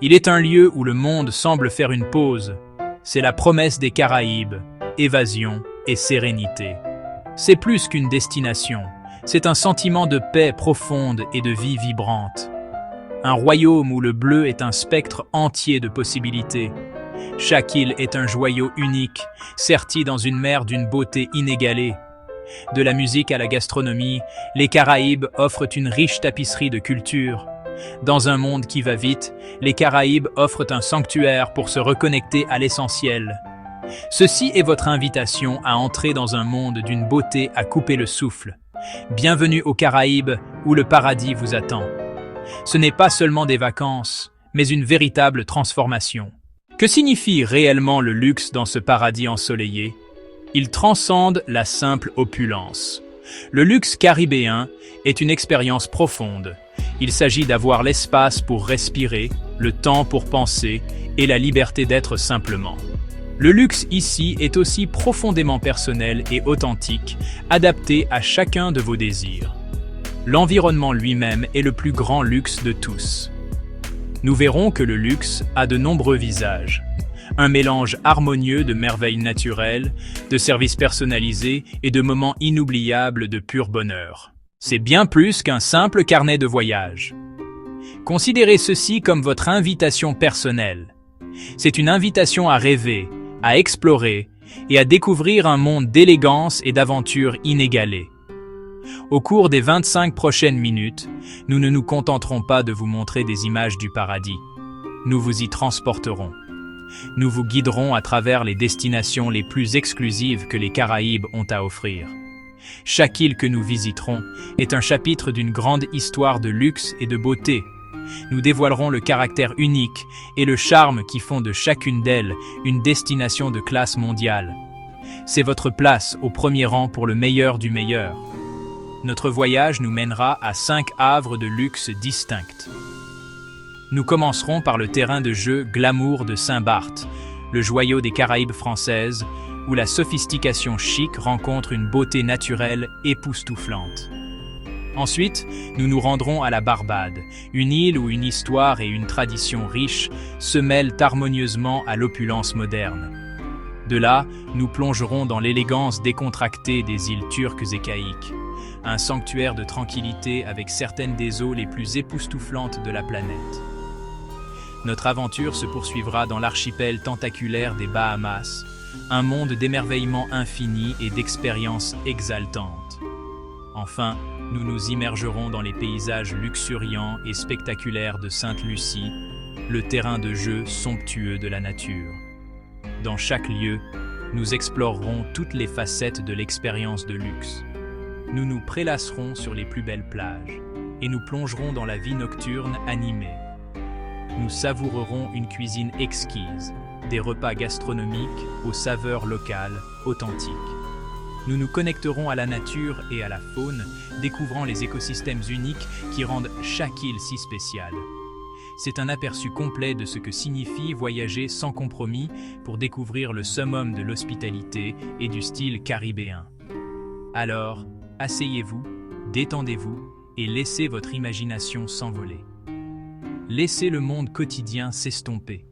Il est un lieu où le monde semble faire une pause. C'est la promesse des Caraïbes, évasion et sérénité. C'est plus qu'une destination, c'est un sentiment de paix profonde et de vie vibrante. Un royaume où le bleu est un spectre entier de possibilités. Chaque île est un joyau unique, serti dans une mer d'une beauté inégalée. De la musique à la gastronomie, les Caraïbes offrent une riche tapisserie de culture. Dans un monde qui va vite, les Caraïbes offrent un sanctuaire pour se reconnecter à l'essentiel. Ceci est votre invitation à entrer dans un monde d'une beauté à couper le souffle. Bienvenue aux Caraïbes où le paradis vous attend. Ce n'est pas seulement des vacances, mais une véritable transformation. Que signifie réellement le luxe dans ce paradis ensoleillé? Il transcende la simple opulence. Le luxe caribéen est une expérience profonde. Il s'agit d'avoir l'espace pour respirer, le temps pour penser et la liberté d'être simplement. Le luxe ici est aussi profondément personnel et authentique, adapté à chacun de vos désirs. L'environnement lui-même est le plus grand luxe de tous. Nous verrons que le luxe a de nombreux visages. Un mélange harmonieux de merveilles naturelles, de services personnalisés et de moments inoubliables de pur bonheur. C'est bien plus qu'un simple carnet de voyage. Considérez ceci comme votre invitation personnelle. C'est une invitation à rêver, à explorer et à découvrir un monde d'élégance et d'aventure inégalée. Au cours des 25 prochaines minutes, nous ne nous contenterons pas de vous montrer des images du paradis. Nous vous y transporterons. Nous vous guiderons à travers les destinations les plus exclusives que les Caraïbes ont à offrir. Chaque île que nous visiterons est un chapitre d'une grande histoire de luxe et de beauté. Nous dévoilerons le caractère unique et le charme qui font de chacune d'elles une destination de classe mondiale. C'est votre place au premier rang pour le meilleur du meilleur. Notre voyage nous mènera à 5 havres de luxe distincts. Nous commencerons par le terrain de jeu Glamour de Saint-Barth, le joyau des Caraïbes françaises, où la sophistication chic rencontre une beauté naturelle époustouflante. Ensuite, nous nous rendrons à la Barbade, une île où une histoire et une tradition riche se mêlent harmonieusement à l'opulence moderne. De là, nous plongerons dans l'élégance décontractée des îles turques et caïques, un sanctuaire de tranquillité avec certaines des eaux les plus époustouflantes de la planète. Notre aventure se poursuivra dans l'archipel tentaculaire des Bahamas, un monde d'émerveillement infini et d'expériences exaltantes. Enfin, nous nous immergerons dans les paysages luxuriants et spectaculaires de Sainte-Lucie, le terrain de jeu somptueux de la nature. Dans chaque lieu, nous explorerons toutes les facettes de l'expérience de luxe. Nous nous prélasserons sur les plus belles plages et nous plongerons dans la vie nocturne animée. Nous savourerons une cuisine exquise, des repas gastronomiques aux saveurs locales, authentiques. Nous nous connecterons à la nature et à la faune, découvrant les écosystèmes uniques qui rendent chaque île si spéciale. C'est un aperçu complet de ce que signifie voyager sans compromis pour découvrir le summum de l'hospitalité et du style caribéen. Alors, asseyez-vous, détendez-vous et laissez votre imagination s'envoler. Laissez le monde quotidien s'estomper.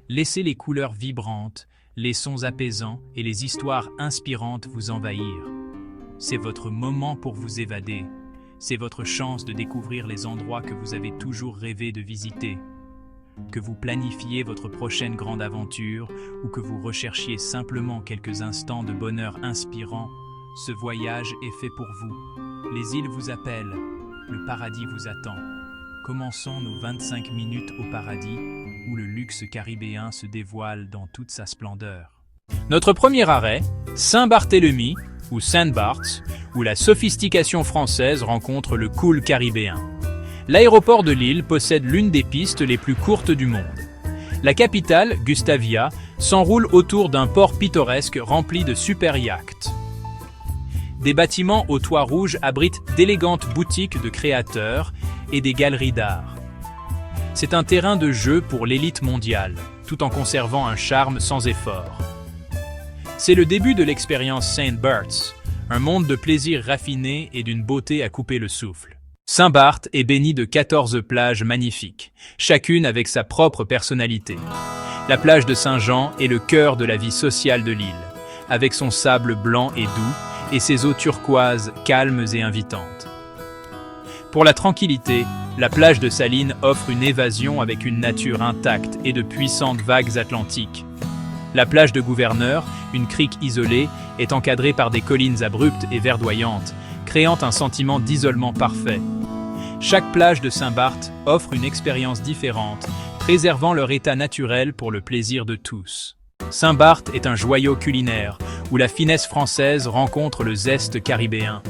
Laissez les couleurs vibrantes, les sons apaisants et les histoires inspirantes vous envahir. C'est votre moment pour vous évader. C'est votre chance de découvrir les endroits que vous avez toujours rêvé de visiter. Que vous planifiez votre prochaine grande aventure ou que vous recherchiez simplement quelques instants de bonheur inspirant, ce voyage est fait pour vous. Les îles vous appellent, le paradis vous attend. Commençons nos 25 minutes au paradis, où le luxe caribéen se dévoile dans toute sa splendeur. Notre premier arrêt, Saint-Barthélemy, ou Saint-Barth, où la sophistication française rencontre le cool caribéen. L'aéroport de l'île possède l'une des pistes les plus courtes du monde. La capitale, Gustavia, s'enroule autour d'un port pittoresque rempli de super yachts. Des bâtiments aux toits rouges abritent d'élégantes boutiques de créateurs et des galeries d'art. C'est un terrain de jeu pour l'élite mondiale, tout en conservant un charme sans effort. C'est le début de l'expérience Saint-Barth, un monde de plaisir raffiné et d'une beauté à couper le souffle. Saint-Barth est béni de 14 plages magnifiques, chacune avec sa propre personnalité. La plage de Saint-Jean est le cœur de la vie sociale de l'île, avec son sable blanc et doux et ses eaux turquoises calmes et invitantes. Pour la tranquillité, la plage de Saline offre une évasion avec une nature intacte et de puissantes vagues atlantiques. La plage de Gouverneur, une crique isolée, est encadrée par des collines abruptes et verdoyantes, créant un sentiment d'isolement parfait. Chaque plage de Saint-Barth offre une expérience différente, préservant leur état naturel pour le plaisir de tous. Saint-Barth est un joyau culinaire, où la finesse française rencontre le zeste caribéen.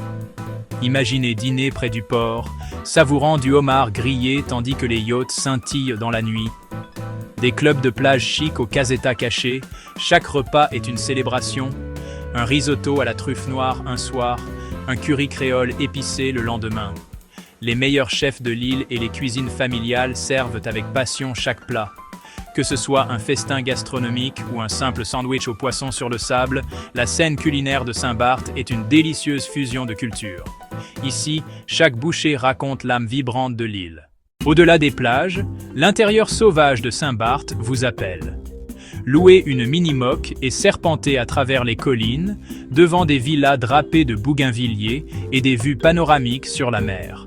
Imaginez dîner près du port, savourant du homard grillé tandis que les yachts scintillent dans la nuit. Des clubs de plage chic aux casetas cachés, chaque repas est une célébration. Un risotto à la truffe noire un soir, un curry créole épicé le lendemain. Les meilleurs chefs de l'île et les cuisines familiales servent avec passion chaque plat. Que ce soit un festin gastronomique ou un simple sandwich au poisson sur le sable, la scène culinaire de Saint-Barth est une délicieuse fusion de cultures. Ici, chaque bouchée raconte l'âme vibrante de l'île. Au-delà des plages, l'intérieur sauvage de Saint-Barth vous appelle. Louez une mini-moque et serpentez à travers les collines, devant des villas drapées de bougainvilliers et des vues panoramiques sur la mer.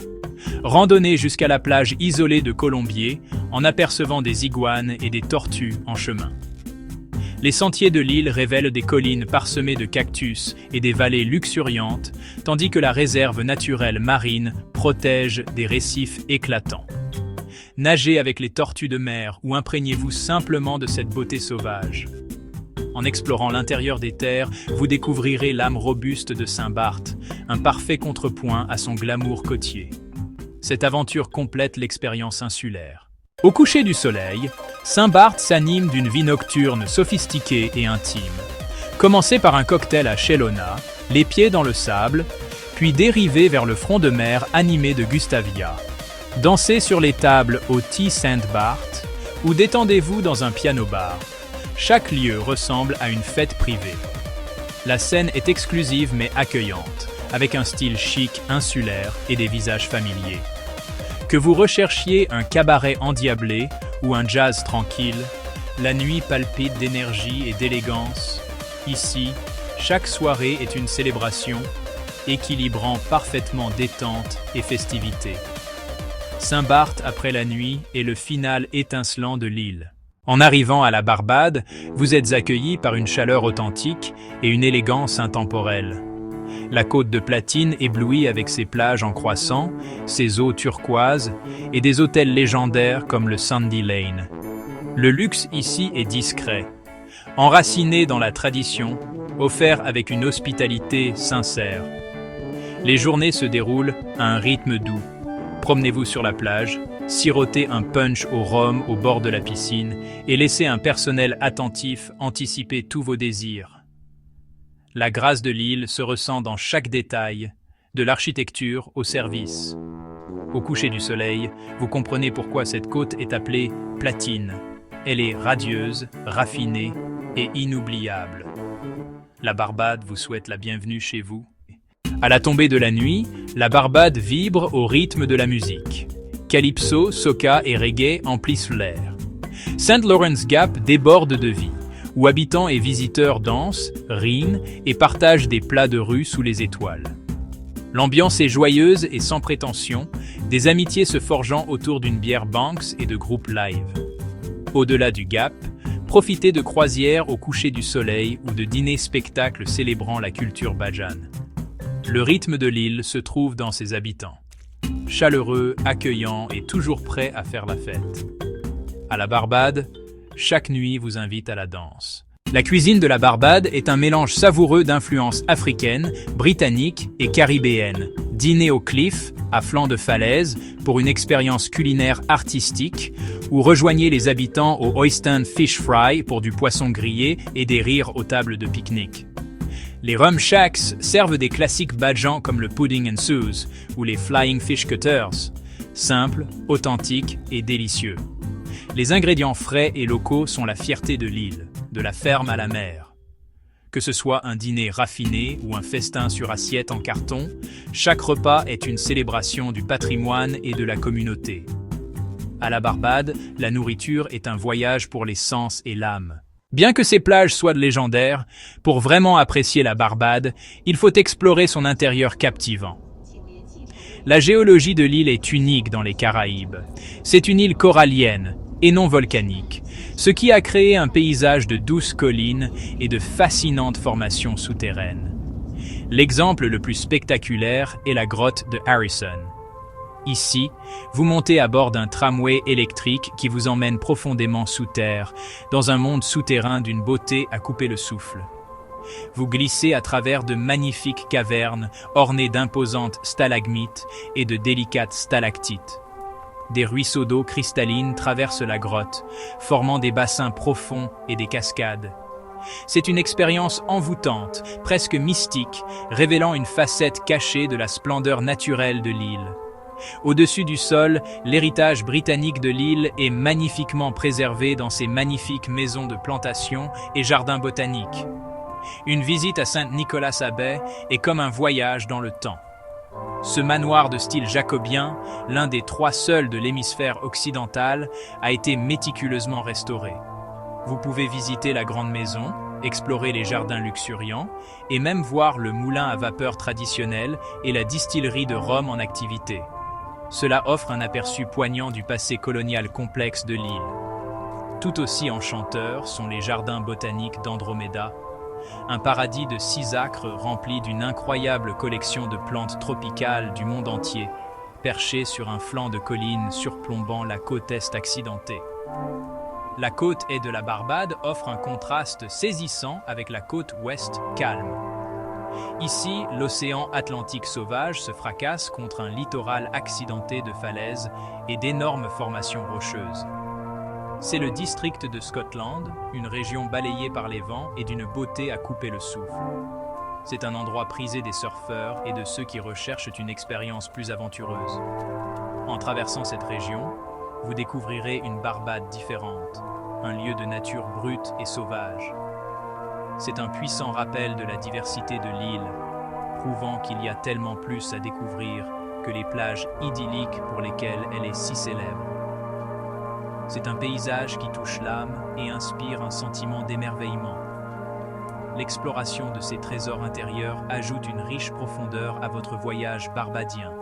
Randonnez jusqu'à la plage isolée de Colombier, en apercevant des iguanes et des tortues en chemin. Les sentiers de l'île révèlent des collines parsemées de cactus et des vallées luxuriantes, tandis que la réserve naturelle marine protège des récifs éclatants. Nagez avec les tortues de mer ou imprégnez-vous simplement de cette beauté sauvage. En explorant l'intérieur des terres, vous découvrirez l'âme robuste de Saint-Barth, un parfait contrepoint à son glamour côtier. Cette aventure complète l'expérience insulaire. Au coucher du soleil, Saint-Barth s'anime d'une vie nocturne sophistiquée et intime. Commencez par un cocktail à Chellona, les pieds dans le sable, puis dérivez vers le front de mer animé de Gustavia. Dansez sur les tables au Tea Saint-Barth ou détendez-vous dans un piano-bar. Chaque lieu ressemble à une fête privée. La scène est exclusive mais accueillante, avec un style chic, insulaire et des visages familiers. Que vous recherchiez un cabaret endiablé ou un jazz tranquille, la nuit palpite d'énergie et d'élégance. Ici, chaque soirée est une célébration, équilibrant parfaitement détente et festivité. Saint-Barth après la nuit est le final étincelant de l'île. En arrivant à la Barbade, vous êtes accueillis par une chaleur authentique et une élégance intemporelle. La côte de Platine éblouit avec ses plages en croissant, ses eaux turquoises et des hôtels légendaires comme le Sandy Lane. Le luxe ici est discret, enraciné dans la tradition, offert avec une hospitalité sincère. Les journées se déroulent à un rythme doux. Promenez-vous sur la plage, sirotez un punch au rhum au bord de la piscine et laissez un personnel attentif anticiper tous vos désirs. La grâce de l'île se ressent dans chaque détail, de l'architecture au service. Au coucher du soleil, vous comprenez pourquoi cette côte est appelée Platine. Elle est radieuse, raffinée et inoubliable. La Barbade vous souhaite la bienvenue chez vous. À la tombée de la nuit, la Barbade vibre au rythme de la musique. Calypso, soca et reggae emplissent l'air. St. Lawrence Gap déborde de vie, où habitants et visiteurs dansent, rient et partagent des plats de rue sous les étoiles. L'ambiance est joyeuse et sans prétention, des amitiés se forgeant autour d'une bière Banks et de groupes live. Au-delà du Gap, profitez de croisières au coucher du soleil ou de dîners spectacles célébrant la culture badjane. Le rythme de l'île se trouve dans ses habitants. Chaleureux, accueillants et toujours prêts à faire la fête. À la Barbade, chaque nuit vous invite à la danse. La cuisine de la Barbade est un mélange savoureux d'influences africaines, britanniques et caribéennes. Dînez au Cliff, à flanc de falaise, pour une expérience culinaire artistique, ou rejoignez les habitants au Oyster Fish Fry pour du poisson grillé et des rires aux tables de pique-nique. Les Rum Shacks servent des classiques badjans comme le Pudding and Suze ou les Flying Fish Cutters, simples, authentiques et délicieux. Les ingrédients frais et locaux sont la fierté de l'île, de la ferme à la mer. Que ce soit un dîner raffiné ou un festin sur assiette en carton, chaque repas est une célébration du patrimoine et de la communauté. À la Barbade, la nourriture est un voyage pour les sens et l'âme. Bien que ces plages soient légendaires, pour vraiment apprécier la Barbade, il faut explorer son intérieur captivant. La géologie de l'île est unique dans les Caraïbes. C'est une île corallienne et non volcanique, ce qui a créé un paysage de douces collines et de fascinantes formations souterraines. L'exemple le plus spectaculaire est la grotte de Harrison. Ici, vous montez à bord d'un tramway électrique qui vous emmène profondément sous terre, dans un monde souterrain d'une beauté à couper le souffle. Vous glissez à travers de magnifiques cavernes ornées d'imposantes stalagmites et de délicates stalactites. Des ruisseaux d'eau cristalline traversent la grotte, formant des bassins profonds et des cascades. C'est une expérience envoûtante, presque mystique, révélant une facette cachée de la splendeur naturelle de l'île. Au-dessus du sol, l'héritage britannique de l'île est magnifiquement préservé dans ses magnifiques maisons de plantation et jardins botaniques. Une visite à Saint-Nicolas-à-Baie est comme un voyage dans le temps. Ce manoir de style jacobien, l'un des 3 seuls de l'hémisphère occidental, a été méticuleusement restauré. Vous pouvez visiter la grande maison, explorer les jardins luxuriants et même voir le moulin à vapeur traditionnel et la distillerie de rhum en activité. Cela offre un aperçu poignant du passé colonial complexe de l'île. Tout aussi enchanteurs sont les jardins botaniques d'Andromeda, un paradis de 6 acres rempli d'une incroyable collection de plantes tropicales du monde entier, perché sur un flanc de colline surplombant la côte est accidentée. La côte est de la Barbade offre un contraste saisissant avec la côte ouest calme. Ici, l'océan Atlantique sauvage se fracasse contre un littoral accidenté de falaises et d'énormes formations rocheuses. C'est le district de Scotland, une région balayée par les vents et d'une beauté à couper le souffle. C'est un endroit prisé des surfeurs et de ceux qui recherchent une expérience plus aventureuse. En traversant cette région, vous découvrirez une Barbade différente, un lieu de nature brute et sauvage. C'est un puissant rappel de la diversité de l'île, prouvant qu'il y a tellement plus à découvrir que les plages idylliques pour lesquelles elle est si célèbre. C'est un paysage qui touche l'âme et inspire un sentiment d'émerveillement. L'exploration de ces trésors intérieurs ajoute une riche profondeur à votre voyage barbadien.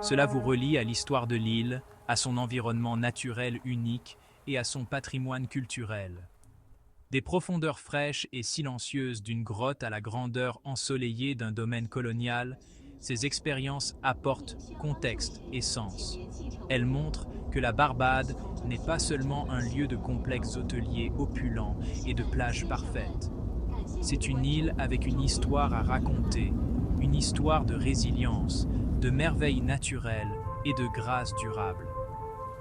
Cela vous relie à l'histoire de l'île, à son environnement naturel unique et à son patrimoine culturel. Des profondeurs fraîches et silencieuses d'une grotte à la grandeur ensoleillée d'un domaine colonial, ces expériences apportent contexte et sens. Elles montrent que la Barbade n'est pas seulement un lieu de complexes hôteliers opulents et de plages parfaites. C'est une île avec une histoire à raconter, une histoire de résilience, de merveilles naturelles et de grâce durable.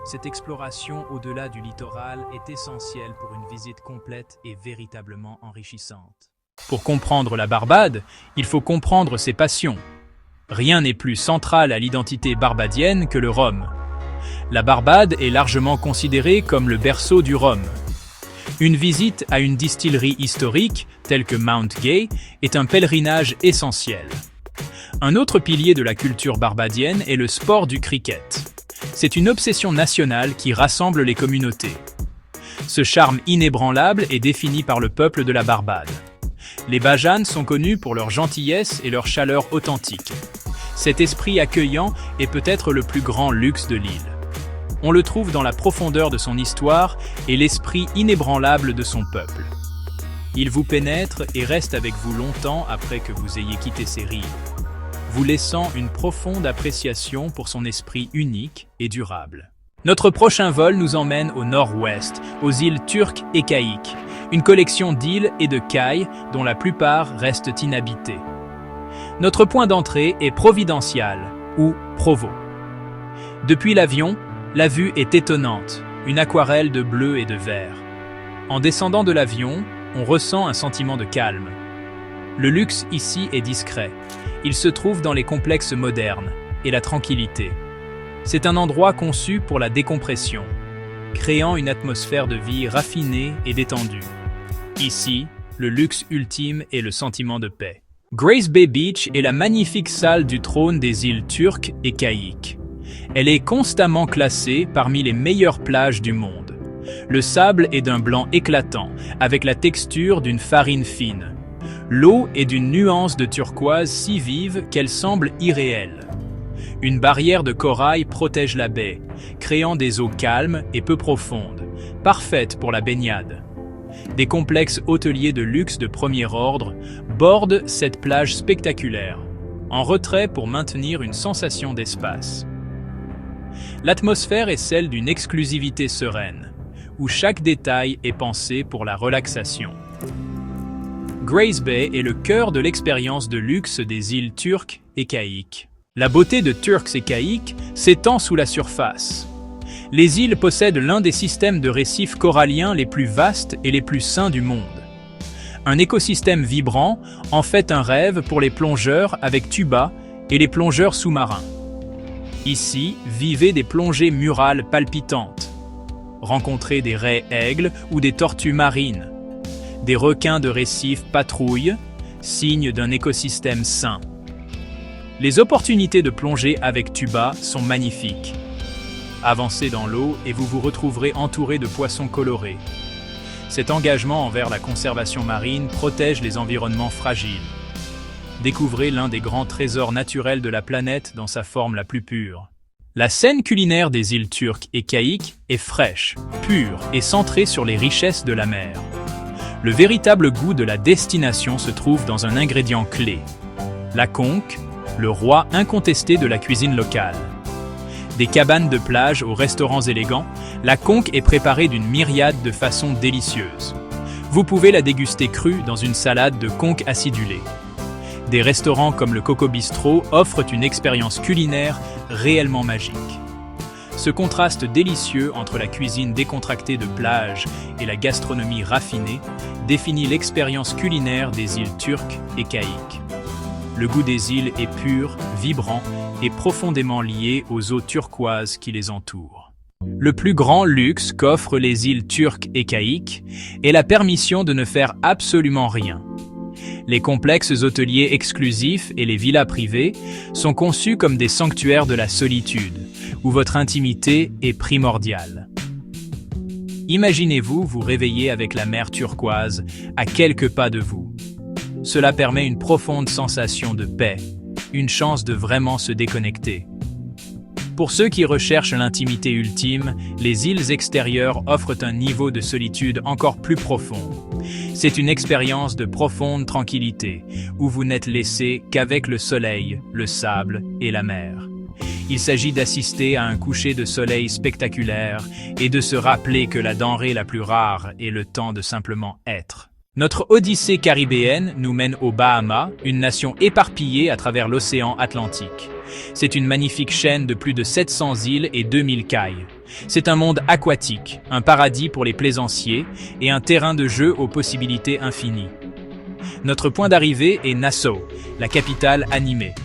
Cette exploration au-delà du littoral est essentielle pour une visite complète et véritablement enrichissante. Pour comprendre la Barbade, il faut comprendre ses passions. Rien n'est plus central à l'identité barbadienne que le rhum. La Barbade est largement considérée comme le berceau du rhum. Une visite à une distillerie historique, telle que Mount Gay, est un pèlerinage essentiel. Un autre pilier de la culture barbadienne est le sport du cricket. C'est une obsession nationale qui rassemble les communautés. Ce charme inébranlable est défini par le peuple de la Barbade. Les Bajanes sont connus pour leur gentillesse et leur chaleur authentique. Cet esprit accueillant est peut-être le plus grand luxe de l'île. On le trouve dans la profondeur de son histoire et l'esprit inébranlable de son peuple. Il vous pénètre et reste avec vous longtemps après que vous ayez quitté ses rives, vous laissant une profonde appréciation pour son esprit unique et durable. Notre prochain vol nous emmène au nord-ouest, aux îles Turques et Caïques, une collection d'îles et de cailles dont la plupart restent inhabitées. Notre point d'entrée est Providencial, ou Provo. Depuis l'avion, la vue est étonnante, une aquarelle de bleu et de vert. En descendant de l'avion, on ressent un sentiment de calme. Le luxe ici est discret. Il se trouve dans les complexes modernes et la tranquillité. C'est un endroit conçu pour la décompression, créant une atmosphère de vie raffinée et détendue. Ici, le luxe ultime et le sentiment de paix. Grace Bay Beach est la magnifique salle du trône des îles turques et caïques. Elle est constamment classée parmi les meilleures plages du monde. Le sable est d'un blanc éclatant, avec la texture d'une farine fine. L'eau est d'une nuance de turquoise si vive qu'elle semble irréelle. Une barrière de corail protège la baie, créant des eaux calmes et peu profondes, parfaites pour la baignade. Des complexes hôteliers de luxe de premier ordre bordent cette plage spectaculaire, en retrait pour maintenir une sensation d'espace. L'atmosphère est celle d'une exclusivité sereine, où chaque détail est pensé pour la relaxation. Grace Bay est le cœur de l'expérience de luxe des îles turques et caïques. La beauté de Turks et Caïques s'étend sous la surface. Les îles possèdent l'un des systèmes de récifs coralliens les plus vastes et les plus sains du monde. Un écosystème vibrant en fait un rêve pour les plongeurs avec tuba et les plongeurs sous-marins. Ici, vivez des plongées murales palpitantes. Rencontrez des raies aigles ou des tortues marines. Des requins de récifs patrouillent, signe d'un écosystème sain. Les opportunités de plonger avec tuba sont magnifiques. Avancez dans l'eau et vous vous retrouverez entouré de poissons colorés. Cet engagement envers la conservation marine protège les environnements fragiles. Découvrez l'un des grands trésors naturels de la planète dans sa forme la plus pure. La scène culinaire des îles turques et caïques est fraîche, pure et centrée sur les richesses de la mer. Le véritable goût de la destination se trouve dans un ingrédient clé, la conque, le roi incontesté de la cuisine locale. Des cabanes de plage aux restaurants élégants, la conque est préparée d'une myriade de façons délicieuses. Vous pouvez la déguster crue dans une salade de conque acidulée. Des restaurants comme le Coco Bistro offrent une expérience culinaire réellement magique. Ce contraste délicieux entre la cuisine décontractée de plage et la gastronomie raffinée définit l'expérience culinaire des îles turques et caïques. Le goût des îles est pur, vibrant et profondément lié aux eaux turquoises qui les entourent. Le plus grand luxe qu'offrent les îles turques et caïques est la permission de ne faire absolument rien. Les complexes hôteliers exclusifs et les villas privées sont conçus comme des sanctuaires de la solitude, où votre intimité est primordiale. Imaginez-vous vous réveiller avec la mer turquoise à quelques pas de vous. Cela permet une profonde sensation de paix, une chance de vraiment se déconnecter. Pour ceux qui recherchent l'intimité ultime, les îles extérieures offrent un niveau de solitude encore plus profond. C'est une expérience de profonde tranquillité, où vous n'êtes laissé qu'avec le soleil, le sable et la mer. Il s'agit d'assister à un coucher de soleil spectaculaire et de se rappeler que la denrée la plus rare est le temps de simplement être. Notre odyssée caribéenne nous mène aux Bahamas, une nation éparpillée à travers l'océan Atlantique. C'est une magnifique chaîne de plus de 700 îles et 2000 cailles. C'est un monde aquatique, un paradis pour les plaisanciers et un terrain de jeu aux possibilités infinies. Notre point d'arrivée est Nassau, la capitale animée.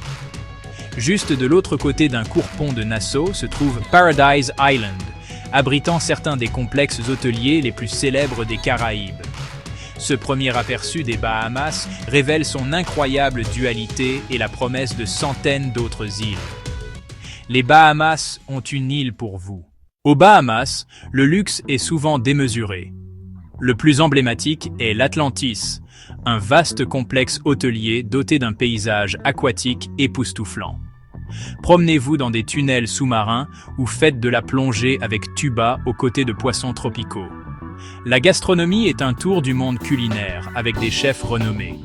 Juste de l'autre côté d'un court pont de Nassau se trouve Paradise Island, abritant certains des complexes hôteliers les plus célèbres des Caraïbes. Ce premier aperçu des Bahamas révèle son incroyable dualité et la promesse de centaines d'autres îles. Les Bahamas ont une île pour vous. Aux Bahamas, le luxe est souvent démesuré. Le plus emblématique est l'Atlantis, un vaste complexe hôtelier doté d'un paysage aquatique époustouflant. Promenez-vous dans des tunnels sous-marins ou faites de la plongée avec tuba aux côtés de poissons tropicaux. La gastronomie est un tour du monde culinaire avec des chefs renommés.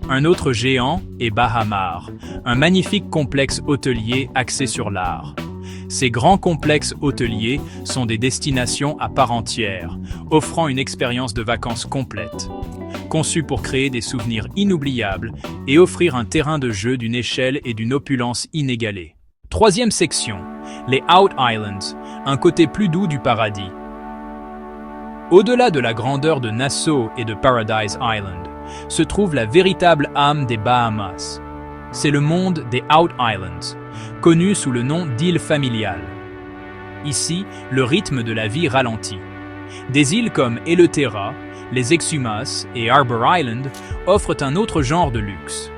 Un autre géant est Bahamar, un magnifique complexe hôtelier axé sur l'art. Ces grands complexes hôteliers sont des destinations à part entière, offrant une expérience de vacances complète. Conçus pour créer des souvenirs inoubliables et offrir un terrain de jeu d'une échelle et d'une opulence inégalée. Troisième section, les Out Islands, un côté plus doux du paradis. Au-delà de la grandeur de Nassau et de Paradise Island, se trouve la véritable âme des Bahamas. C'est le monde des Out Islands, connu sous le nom d'îles familiales. Ici, le rythme de la vie ralentit. Des îles comme Eleuthera, Les Exumas et Harbour Island offrent un autre genre de luxe.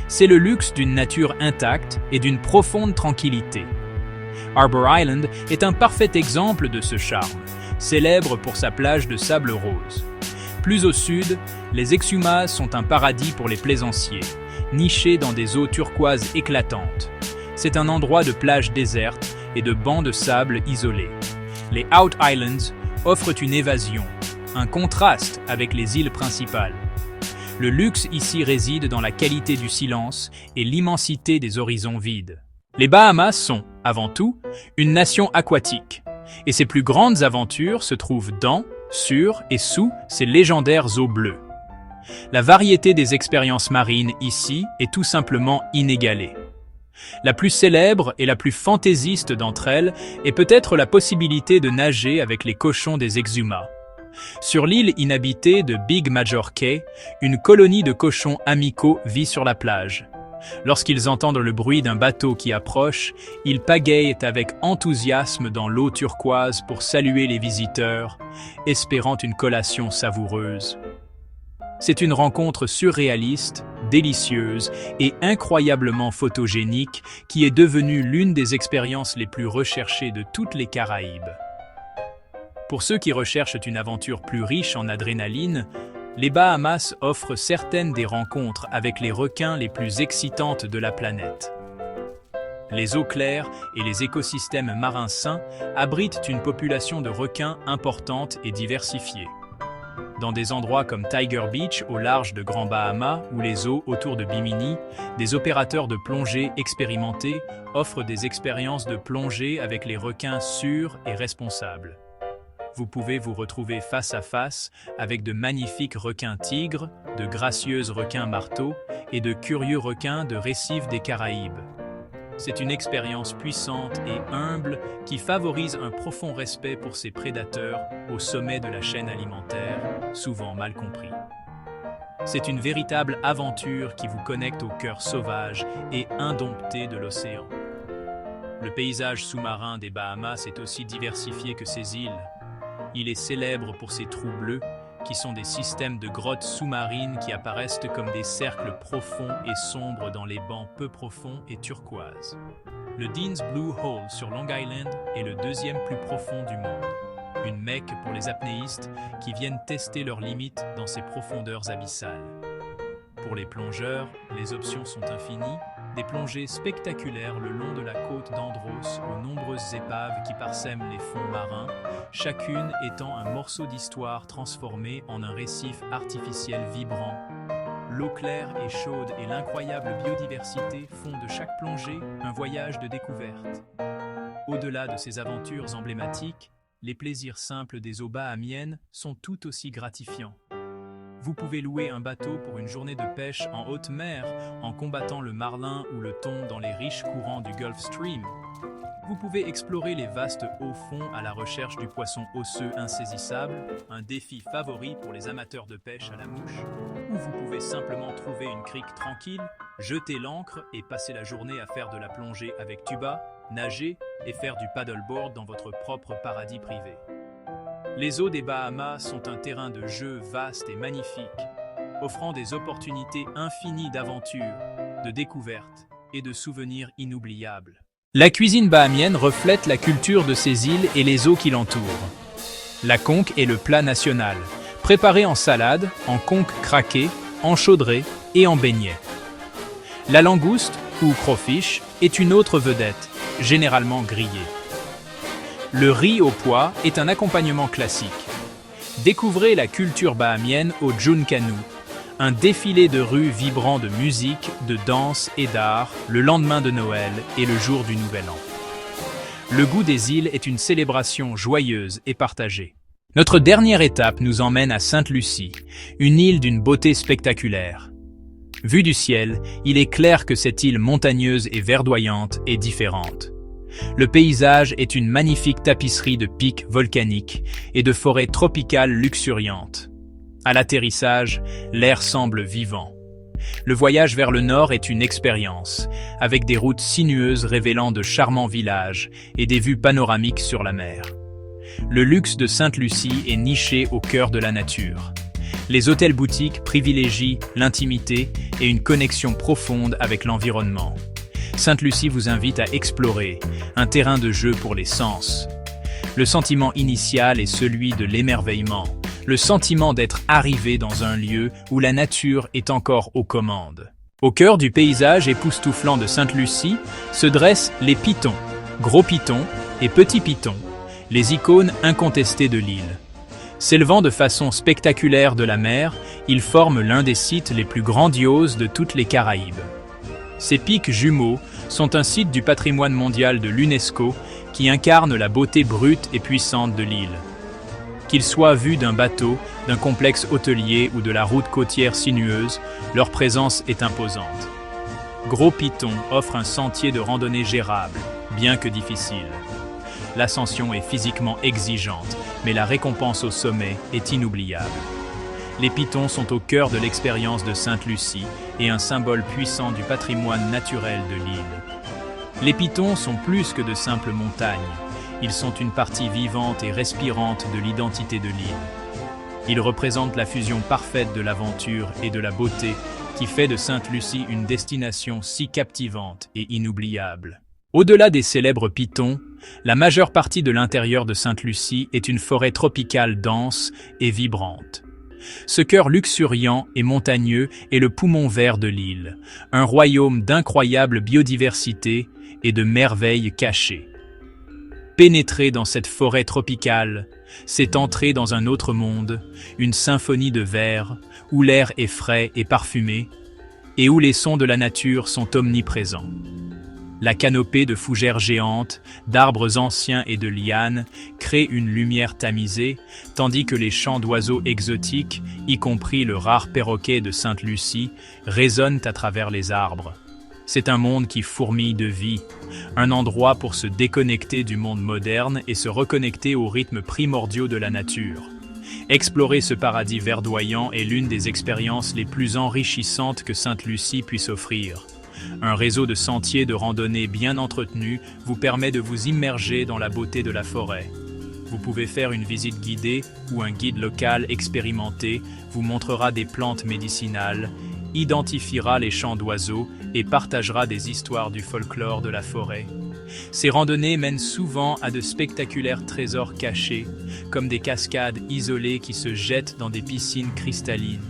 C'est le luxe d'une nature intacte et d'une profonde tranquillité. Harbour Island est un parfait exemple de ce charme, célèbre pour sa plage de sable rose. Plus au sud, les Exumas sont un paradis pour les plaisanciers, nichés dans des eaux turquoises éclatantes. C'est un endroit de plage déserte et de bancs de sable isolés. Les Out Islands offrent une évasion, un contraste avec les îles principales. Le luxe ici réside dans la qualité du silence et l'immensité des horizons vides. Les Bahamas sont, avant tout, une nation aquatique, et ses plus grandes aventures se trouvent dans, sur et sous ces légendaires eaux bleues. La variété des expériences marines ici est tout simplement inégalée. La plus célèbre et la plus fantaisiste d'entre elles est peut-être la possibilité de nager avec les cochons des Exumas. Sur l'île inhabitée de Big Major Cay, une colonie de cochons amicaux vit sur la plage. Lorsqu'ils entendent le bruit d'un bateau qui approche, ils pagayent avec enthousiasme dans l'eau turquoise pour saluer les visiteurs, espérant une collation savoureuse. C'est une rencontre surréaliste, délicieuse et incroyablement photogénique qui est devenue l'une des expériences les plus recherchées de toutes les Caraïbes. Pour ceux qui recherchent une aventure plus riche en adrénaline, les Bahamas offrent certaines des rencontres avec les requins les plus excitantes de la planète. Les eaux claires et les écosystèmes marins sains abritent une population de requins importante et diversifiée. Dans des endroits comme Tiger Beach au large de Grand Bahama ou les eaux autour de Bimini, des opérateurs de plongée expérimentés offrent des expériences de plongée avec les requins sûrs et responsables. Vous pouvez vous retrouver face à face avec de magnifiques requins tigres, de gracieuses requins marteaux et de curieux requins de récifs des Caraïbes. C'est une expérience puissante et humble qui favorise un profond respect pour ces prédateurs au sommet de la chaîne alimentaire, souvent mal compris. C'est une véritable aventure qui vous connecte au cœur sauvage et indompté de l'océan. Le paysage sous-marin des Bahamas est aussi diversifié que ses îles. Il est célèbre pour ses trous bleus, qui sont des systèmes de grottes sous-marines qui apparaissent comme des cercles profonds et sombres dans les bancs peu profonds et turquoises. Le Dean's Blue Hole sur Long Island est le deuxième plus profond du monde. Une mecque pour les apnéistes qui viennent tester leurs limites dans ces profondeurs abyssales. Pour les plongeurs, les options sont infinies, des plongées spectaculaires le long de la côte d'Andros aux nombreuses épaves qui parsèment les fonds marins, chacune étant un morceau d'histoire transformé en un récif artificiel vibrant. L'eau claire et chaude et l'incroyable biodiversité font de chaque plongée un voyage de découverte. Au-delà de ces aventures emblématiques, les plaisirs simples des eaux bahamiennes sont tout aussi gratifiants. Vous pouvez louer un bateau pour une journée de pêche en haute mer en combattant le marlin ou le thon dans les riches courants du Gulf Stream. Vous pouvez explorer les vastes hauts fonds à la recherche du poisson osseux insaisissable, un défi favori pour les amateurs de pêche à la mouche. Ou vous pouvez simplement trouver une crique tranquille, jeter l'ancre et passer la journée à faire de la plongée avec tuba, nager et faire du paddleboard dans votre propre paradis privé. Les eaux des Bahamas sont un terrain de jeu vaste et magnifique, offrant des opportunités infinies d'aventures, de découvertes et de souvenirs inoubliables. La cuisine bahamienne reflète la culture de ces îles et les eaux qui l'entourent. La conque est le plat national, préparé en salade, en conque craquée, en chaudrée et en beignet. La langouste, ou crawfish, est une autre vedette, généralement grillée. Le riz au pois est un accompagnement classique. Découvrez la culture bahamienne au Junkanoo, un défilé de rues vibrant de musique, de danse et d'art le lendemain de Noël et le jour du Nouvel An. Le goût des îles est une célébration joyeuse et partagée. Notre dernière étape nous emmène à Sainte-Lucie, une île d'une beauté spectaculaire. Vue du ciel, il est clair que cette île montagneuse et verdoyante est différente. Le paysage est une magnifique tapisserie de pics volcaniques et de forêts tropicales luxuriantes. À l'atterrissage, l'air semble vivant. Le voyage vers le nord est une expérience, avec des routes sinueuses révélant de charmants villages et des vues panoramiques sur la mer. Le luxe de Sainte-Lucie est niché au cœur de la nature. Les hôtels-boutiques privilégient l'intimité et une connexion profonde avec l'environnement. Sainte-Lucie vous invite à explorer, un terrain de jeu pour les sens. Le sentiment initial est celui de l'émerveillement, le sentiment d'être arrivé dans un lieu où la nature est encore aux commandes. Au cœur du paysage époustouflant de Sainte-Lucie se dressent les pitons, gros pitons et petits pitons, les icônes incontestées de l'île. S'élevant de façon spectaculaire de la mer, ils forment l'un des sites les plus grandioses de toutes les Caraïbes. Ces pics jumeaux sont un site du patrimoine mondial de l'UNESCO qui incarne la beauté brute et puissante de l'île. Qu'ils soient vus d'un bateau, d'un complexe hôtelier ou de la route côtière sinueuse, leur présence est imposante. Gros Piton offre un sentier de randonnée gérable, bien que difficile. L'ascension est physiquement exigeante, mais la récompense au sommet est inoubliable. Les pitons sont au cœur de l'expérience de Sainte-Lucie et un symbole puissant du patrimoine naturel de l'île. Les pitons sont plus que de simples montagnes. Ils sont une partie vivante et respirante de l'identité de l'île. Ils représentent la fusion parfaite de l'aventure et de la beauté qui fait de Sainte-Lucie une destination si captivante et inoubliable. Au-delà des célèbres pitons, la majeure partie de l'intérieur de Sainte-Lucie est une forêt tropicale dense et vibrante. Ce cœur luxuriant et montagneux est le poumon vert de l'île, un royaume d'incroyable biodiversité et de merveilles cachées. Pénétrer dans cette forêt tropicale, c'est entrer dans un autre monde, une symphonie de vers, où l'air est frais et parfumé, et où les sons de la nature sont omniprésents. La canopée de fougères géantes, d'arbres anciens et de lianes crée une lumière tamisée, tandis que les chants d'oiseaux exotiques, y compris le rare perroquet de Sainte-Lucie, résonnent à travers les arbres. C'est un monde qui fourmille de vie, un endroit pour se déconnecter du monde moderne et se reconnecter aux rythmes primordiaux de la nature. Explorer ce paradis verdoyant est l'une des expériences les plus enrichissantes que Sainte-Lucie puisse offrir. Un réseau de sentiers de randonnée bien entretenus vous permet de vous immerger dans la beauté de la forêt. Vous pouvez faire une visite guidée où un guide local expérimenté vous montrera des plantes médicinales, identifiera les chants d'oiseaux et partagera des histoires du folklore de la forêt. Ces randonnées mènent souvent à de spectaculaires trésors cachés, comme des cascades isolées qui se jettent dans des piscines cristallines.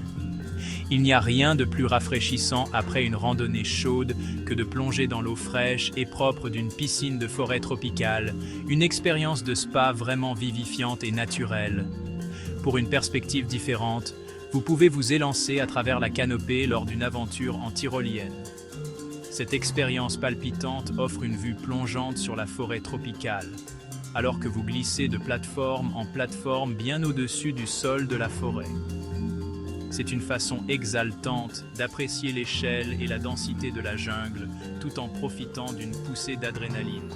Il n'y a rien de plus rafraîchissant après une randonnée chaude que de plonger dans l'eau fraîche et propre d'une piscine de forêt tropicale, une expérience de spa vraiment vivifiante et naturelle. Pour une perspective différente, vous pouvez vous élancer à travers la canopée lors d'une aventure en tyrolienne. Cette expérience palpitante offre une vue plongeante sur la forêt tropicale, alors que vous glissez de plateforme en plateforme bien au-dessus du sol de la forêt. C'est une façon exaltante d'apprécier l'échelle et la densité de la jungle, tout en profitant d'une poussée d'adrénaline.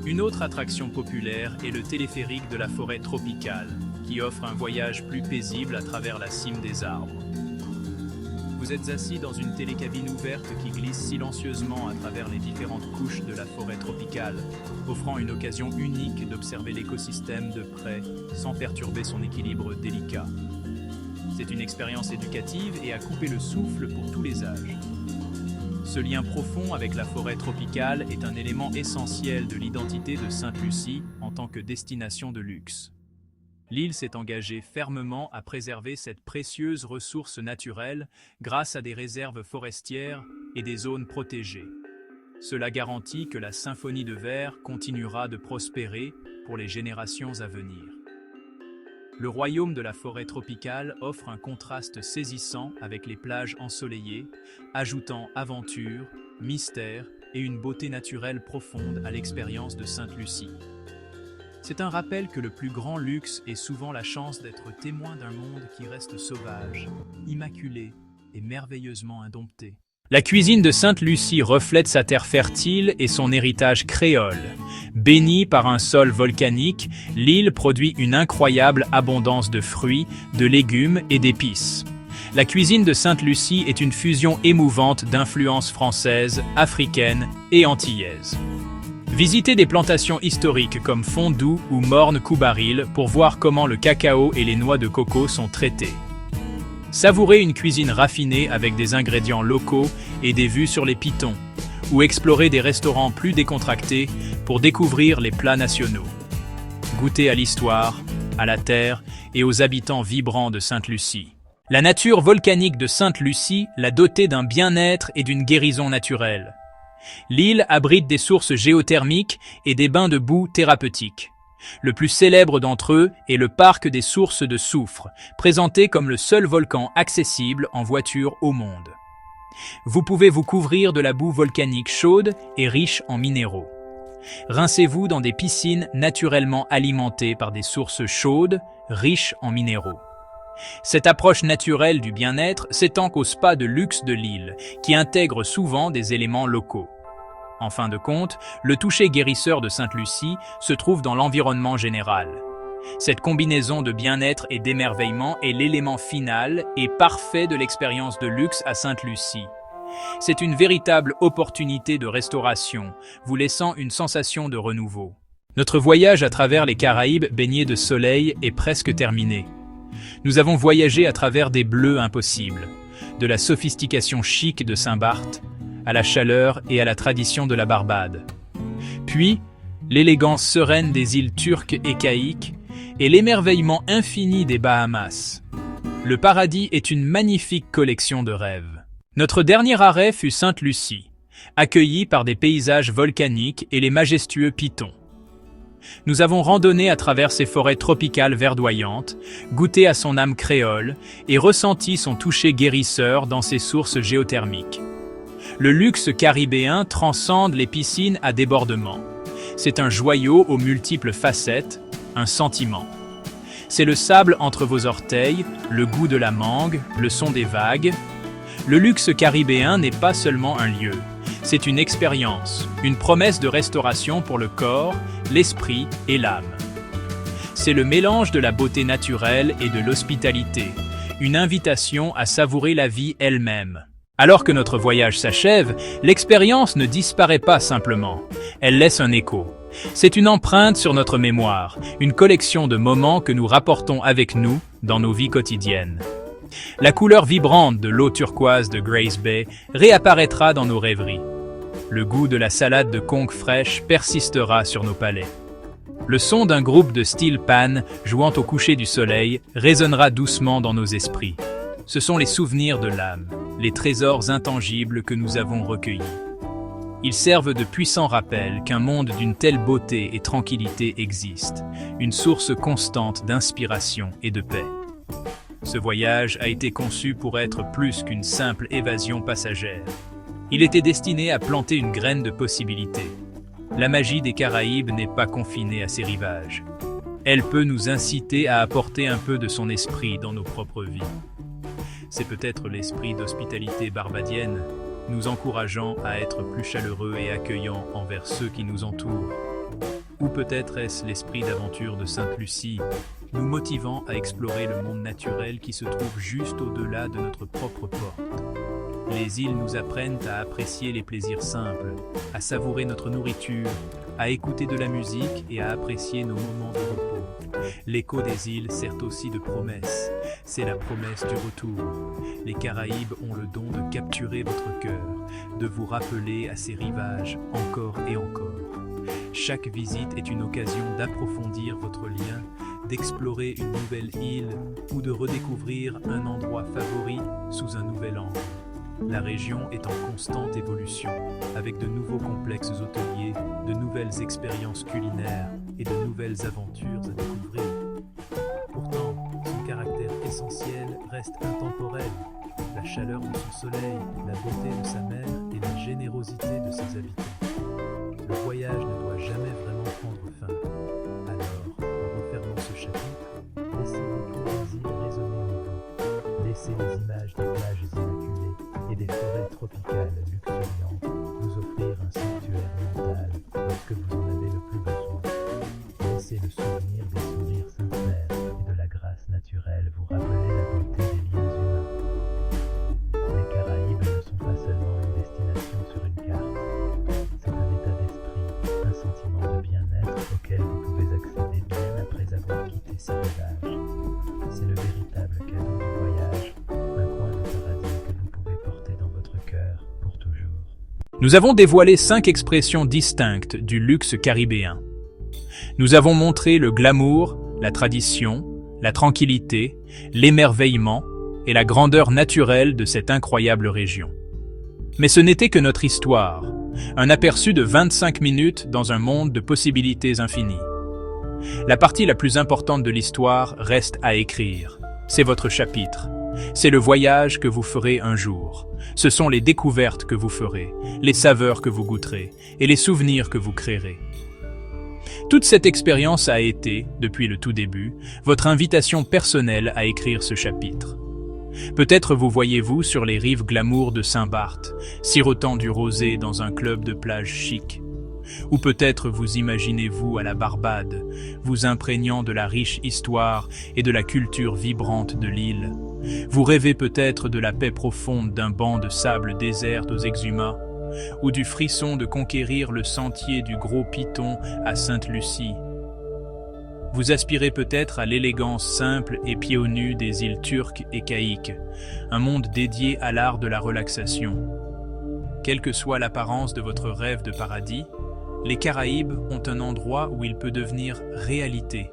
Une autre attraction populaire est le téléphérique de la forêt tropicale, qui offre un voyage plus paisible à travers la cime des arbres. Vous êtes assis dans une télécabine ouverte qui glisse silencieusement à travers les différentes couches de la forêt tropicale, offrant une occasion unique d'observer l'écosystème de près sans perturber son équilibre délicat. C'est une expérience éducative et à couper le souffle pour tous les âges. Ce lien profond avec la forêt tropicale est un élément essentiel de l'identité de Sainte-Lucie en tant que destination de luxe. L'île s'est engagée fermement à préserver cette précieuse ressource naturelle grâce à des réserves forestières et des zones protégées. Cela garantit que la symphonie de vers continuera de prospérer pour les générations à venir. Le royaume de la forêt tropicale offre un contraste saisissant avec les plages ensoleillées, ajoutant aventure, mystère et une beauté naturelle profonde à l'expérience de Sainte-Lucie. C'est un rappel que le plus grand luxe est souvent la chance d'être témoin d'un monde qui reste sauvage, immaculé et merveilleusement indompté. La cuisine de Sainte-Lucie reflète sa terre fertile et son héritage créole. Bénie par un sol volcanique, l'île produit une incroyable abondance de fruits, de légumes et d'épices. La cuisine de Sainte-Lucie est une fusion émouvante d'influences françaises, africaines et antillaises. Visitez des plantations historiques comme Fondou ou Morne-Coubaril pour voir comment le cacao et les noix de coco sont traités. Savourez une cuisine raffinée avec des ingrédients locaux et des vues sur les pitons, ou explorez des restaurants plus décontractés pour découvrir les plats nationaux. Goûtez à l'histoire, à la terre et aux habitants vibrants de Sainte-Lucie. La nature volcanique de Sainte-Lucie l'a dotée d'un bien-être et d'une guérison naturelle. L'île abrite des sources géothermiques et des bains de boue thérapeutiques. Le plus célèbre d'entre eux est le parc des sources de soufre, présenté comme le seul volcan accessible en voiture au monde. Vous pouvez vous couvrir de la boue volcanique chaude et riche en minéraux. Rincez-vous dans des piscines naturellement alimentées par des sources chaudes, riches en minéraux. Cette approche naturelle du bien-être s'étend qu'au spa de luxe de l'île, qui intègre souvent des éléments locaux. En fin de compte, le toucher guérisseur de Sainte-Lucie se trouve dans l'environnement général. Cette combinaison de bien-être et d'émerveillement est l'élément final et parfait de l'expérience de luxe à Sainte-Lucie. C'est une véritable opportunité de restauration, vous laissant une sensation de renouveau. Notre voyage à travers les Caraïbes baigné de soleil est presque terminé. Nous avons voyagé à travers des bleus impossibles, de la sophistication chic de Saint-Barth, à la chaleur et à la tradition de la Barbade. Puis, l'élégance sereine des îles turques et caïques et l'émerveillement infini des Bahamas. Le paradis est une magnifique collection de rêves. Notre dernier arrêt fut Sainte-Lucie, accueillie par des paysages volcaniques et les majestueux pitons. Nous avons randonné à travers ces forêts tropicales verdoyantes, goûté à son âme créole et ressenti son toucher guérisseur dans ses sources géothermiques. Le luxe caribéen transcende les piscines à débordement. C'est un joyau aux multiples facettes, un sentiment. C'est le sable entre vos orteils, le goût de la mangue, le son des vagues. Le luxe caribéen n'est pas seulement un lieu, c'est une expérience, une promesse de restauration pour le corps, l'esprit et l'âme. C'est le mélange de la beauté naturelle et de l'hospitalité, une invitation à savourer la vie elle-même. Alors que notre voyage s'achève, l'expérience ne disparaît pas simplement, elle laisse un écho. C'est une empreinte sur notre mémoire, une collection de moments que nous rapportons avec nous dans nos vies quotidiennes. La couleur vibrante de l'eau turquoise de Grace Bay réapparaîtra dans nos rêveries. Le goût de la salade de conque fraîche persistera sur nos palais. Le son d'un groupe de steel pan jouant au coucher du soleil résonnera doucement dans nos esprits. Ce sont les souvenirs de l'âme, les trésors intangibles que nous avons recueillis. Ils servent de puissants rappels qu'un monde d'une telle beauté et tranquillité existe, une source constante d'inspiration et de paix. Ce voyage a été conçu pour être plus qu'une simple évasion passagère. Il était destiné à planter une graine de possibilités. La magie des Caraïbes n'est pas confinée à ses rivages. Elle peut nous inciter à apporter un peu de son esprit dans nos propres vies. C'est peut-être l'esprit d'hospitalité barbadienne, nous encourageant à être plus chaleureux et accueillants envers ceux qui nous entourent. Ou peut-être est-ce l'esprit d'aventure de Sainte-Lucie, nous motivant à explorer le monde naturel qui se trouve juste au-delà de notre propre porte. Les îles nous apprennent à apprécier les plaisirs simples, à savourer notre nourriture, à écouter de la musique et à apprécier nos moments de repos. L'écho des îles sert aussi de promesse. C'est la promesse du retour. Les Caraïbes ont le don de capturer votre cœur, de vous rappeler à ses rivages encore et encore. Chaque visite est une occasion d'approfondir votre lien, d'explorer une nouvelle île ou de redécouvrir un endroit favori sous un nouvel angle. La région est en constante évolution, avec de nouveaux complexes hôteliers, de nouvelles expériences culinaires et de nouvelles aventures à découvrir. Pourtant, son caractère essentiel reste intemporel. La chaleur de son soleil, la beauté de sa mer et la générosité de ses habitants. Le voyage ne doit jamais vraiment prendre fin. Alors, en refermant ce chapitre, laissez les cris des îles résonner en vous. Laissez les images des plages immaculées et des forêts tropicales luxuriantes vous offrir un sanctuaire mental lorsque vous en avez le plus besoin. Laissez le souvenir des sourires sincères et de la grâce naturelle vous rappeler la beauté des liens humains. Les Caraïbes ne sont pas seulement une destination sur une carte. C'est un état d'esprit, un sentiment de bien-être auquel vous pouvez accéder bien après avoir quitté ces rivages. C'est le véritable cadeau du voyage. Nous avons dévoilé 5 expressions distinctes du luxe caribéen. Nous avons montré le glamour, la tradition, la tranquillité, l'émerveillement et la grandeur naturelle de cette incroyable région. Mais ce n'était que notre histoire, un aperçu de 25 minutes dans un monde de possibilités infinies. La partie la plus importante de l'histoire reste à écrire. C'est votre chapitre. C'est le voyage que vous ferez un jour. Ce sont les découvertes que vous ferez, les saveurs que vous goûterez et les souvenirs que vous créerez. Toute cette expérience a été, depuis le tout début, votre invitation personnelle à écrire ce chapitre. Peut-être vous voyez-vous sur les rives glamour de Saint-Barth, sirotant du rosé dans un club de plage chic. Ou peut-être vous imaginez-vous à la Barbade, vous imprégnant de la riche histoire et de la culture vibrante de l'île. Vous rêvez peut-être de la paix profonde d'un banc de sable désert aux Exhumas, ou du frisson de conquérir le sentier du Gros Piton à Sainte-Lucie. Vous aspirez peut-être à l'élégance simple et pieds nus des îles turques et caïques, un monde dédié à l'art de la relaxation. Quelle que soit l'apparence de votre rêve de paradis, les Caraïbes ont un endroit où il peut devenir réalité.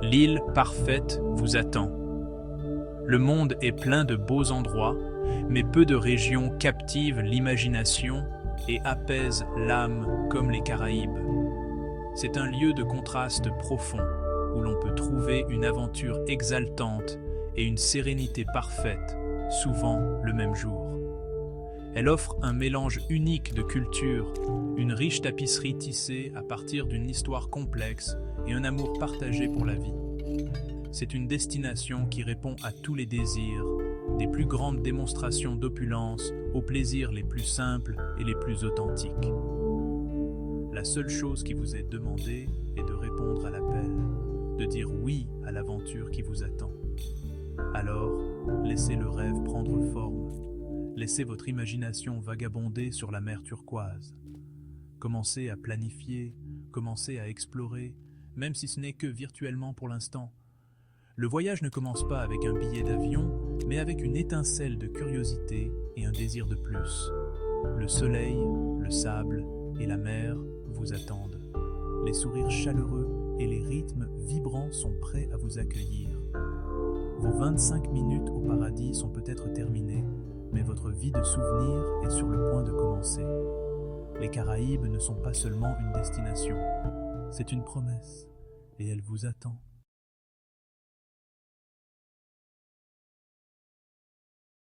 L'île parfaite vous attend. Le monde est plein de beaux endroits, mais peu de régions captivent l'imagination et apaisent l'âme comme les Caraïbes. C'est un lieu de contraste profond, où l'on peut trouver une aventure exaltante et une sérénité parfaite, souvent le même jour. Elle offre un mélange unique de cultures, une riche tapisserie tissée à partir d'une histoire complexe et un amour partagé pour la vie. C'est une destination qui répond à tous les désirs, des plus grandes démonstrations d'opulence aux plaisirs les plus simples et les plus authentiques. La seule chose qui vous est demandée est de répondre à l'appel, de dire oui à l'aventure qui vous attend. Alors, laissez le rêve prendre forme. Laissez votre imagination vagabonder sur la mer turquoise. Commencez à planifier, commencez à explorer, même si ce n'est que virtuellement pour l'instant. Le voyage ne commence pas avec un billet d'avion, mais avec une étincelle de curiosité et un désir de plus. Le soleil, le sable et la mer vous attendent. Les sourires chaleureux et les rythmes vibrants sont prêts à vous accueillir. Vos 25 minutes au paradis sont peut-être terminées, mais votre vie de souvenirs est sur le point de commencer. Les Caraïbes ne sont pas seulement une destination, c'est une promesse, et elle vous attend.